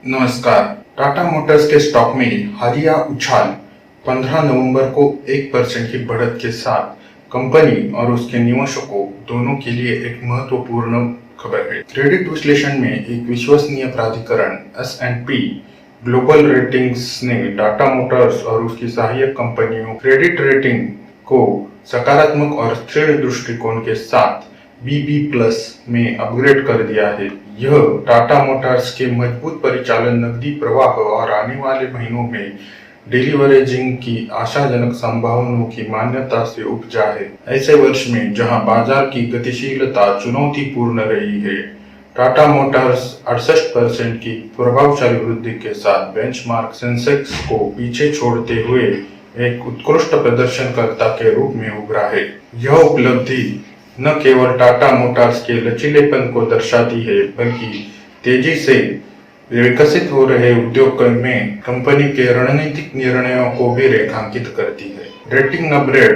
नमस्कार। टाटा मोटर्स के स्टॉक में हालिया उछाल 15 नवंबर को 1% की बढ़त के साथ कंपनी और उसके निवेशकों दोनों के लिए एक महत्वपूर्ण खबर है। क्रेडिट विश्लेषण में एक विश्वसनीय प्राधिकरण S&P ग्लोबल रेटिंग्स ने टाटा मोटर्स और उसकी सहायक कंपनियों क्रेडिट रेटिंग को सकारात्मक और स्थिर दृष्टिकोण के साथ BB+ में अपग्रेड कर दिया है। यह टाटा मोटर्स के मजबूत परिचालन, नकदी प्रवाह और आने वाले महीनों में डिलीवरेजिंग की आशाजनक संभावनाओं की मान्यता से उपजा है। ऐसे वर्ष में जहां बाजार की गतिशीलता चुनौतीपूर्ण रही है, टाटा मोटर्स 68% की प्रभावशाली वृद्धि के साथ बेंचमार्क सेंसेक्स को पीछे छोड़ते हुए एक उत्कृष्ट प्रदर्शनकर्ता के रूप में उभरा है। यह उपलब्धि न केवल टाटा मोटर्स के लचीलेपन को दर्शाती है, बल्कि तेजी से विकसित हो रहे उद्योग में कंपनी के रणनीतिक निर्णयों को भी रेखांकित करती है। रेटिंग अपग्रेड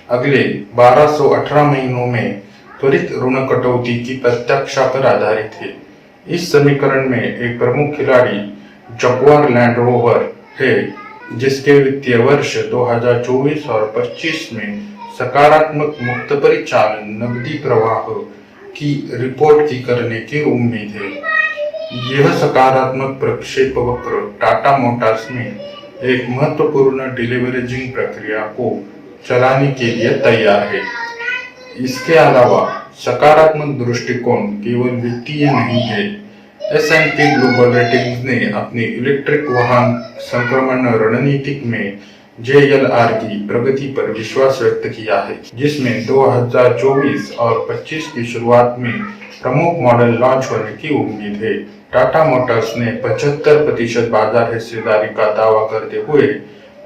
अगले 1218 महीनों में त्वरित ऋण कटौती की प्रत्याशा पर आधारित है। इस समीकरण में एक प्रमुख खिलाड़ी जगुआर लैंड रोवर है, जिसके वित्तीय वर्ष 2024 और 25 में सकारात्मक मुक्त परिचालन नकदी प्रवाह की रिपोर्ट करने की उम्मीद है। यह सकारात्मक प्रक्षेप वक्र टाटा मोटर्स में एक महत्वपूर्ण डिलीवरेजिंग प्रक्रिया को चलाने के लिए तैयार है। इसके अलावा सकारात्मक दृष्टिकोण केवल वित्तीय नहीं है। S&P ग्लोबल रेटिंग्स ने अपनी इलेक्ट्रिक वाहन संक्रमण रणनीति में JLR की प्रगति पर विश्वास व्यक्त किया है, जिसमें 2024 और 25 की शुरुआत में प्रमुख मॉडल लॉन्च होने की उम्मीद है। टाटा मोटर्स ने 75% बाजार हिस्सेदारी का दावा करते हुए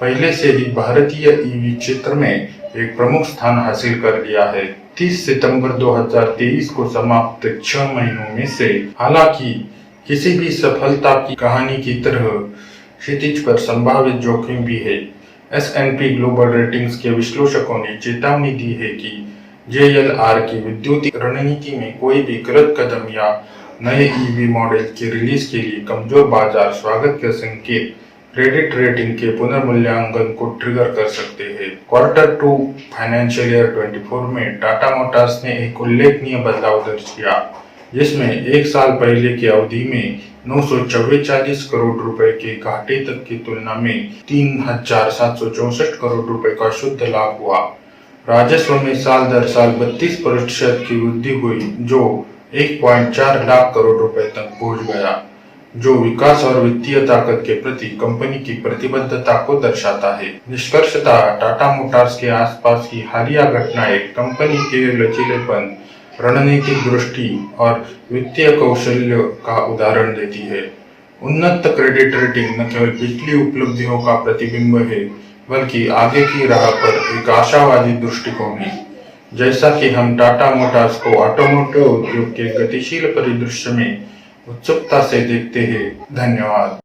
पहले से ही भारतीय EV क्षेत्र में एक प्रमुख स्थान हासिल कर लिया है। 30 सितंबर 2023 को समाप्त 6 महीनों में से हालांकि किसी भी सफलता की कहानी की तरह क्षितिज पर संभावित जोखिम भी है। S&P ग्लोबल रेटिंग्स के विश्लेषकों ने चेतावनी दी है कि JLR की विद्युत रणनीति में कोई भी गलत कदम या नए EV मॉडल के रिलीज के लिए कमजोर बाजार स्वागत के संकेत क्रेडिट रेटिंग के पुनर्मूल्यांकन को ट्रिगर कर सकते हैं। Q2 फाइनेंशियल ईयर 24 में टाटा मोटर्स ने एक उल्लेखनीय बदलाव दर्ज किया, जिसमें एक साल पहले की अवधि में 944 करोड़ रुपए के घाटे तक की तुलना में 3,764 करोड़ रुपए का शुद्ध लाभ हुआ। राजस्व में साल दर साल 32% की वृद्धि हुई, जो 1.4 लाख करोड़ रुपए तक पहुंच गया, जो विकास और वित्तीय ताकत के प्रति कंपनी की प्रतिबद्धता को दर्शाता है। निष्कर्षतः टाटा मोटर्स के आसपास की हालिया घटनाएं कंपनी के लचीलेपन, रणनीतिक दृष्टि और वित्तीय कौशल्य का उदाहरण देती है। उन्नत क्रेडिट रेटिंग न केवल पिछली उपलब्धियों का प्रतिबिंब है, बल्कि आगे की राह पर एक आशावादी दृष्टिकोण है। जैसा कि हम टाटा मोटर्स को ऑटोमोटिव उद्योग के गतिशील परिदृश्य में उत्सुकता से देखते हैं। धन्यवाद।